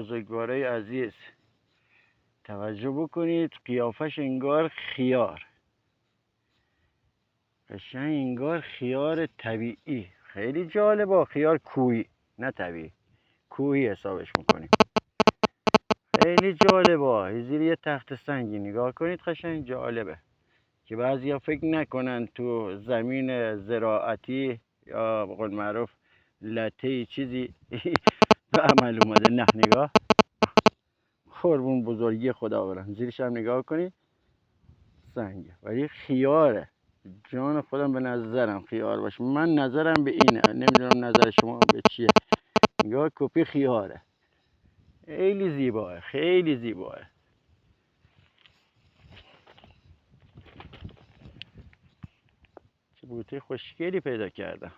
بزرگوارای عزیز توجه بکنید، قیافش انگار خیار، قشنگ انگار خیار طبیعی. خیلی جالبه. خیار کوهی نه طبیعی، کوهی حسابش میکنیم. خیلی جالبه. زیر یه تخت سنگی نگاه کنید، قشنگ جالبه که بعضیا فکر نکنن تو زمین زراعتی یا به قول معروف لته چیزی به عمل اومده. نه نگاه، قربون بزرگی خدا برم، زیرش هم نگاه کنید سنگه ولی خیاره. جان خودم به نظرم خیار باشه. من نظرم به اینه، نمیدونم نظر شما به چیه. نگاه کپی خیاره. خیلی زیباه، خیلی زیباه. چه بوته خوشگلی پیدا کردم.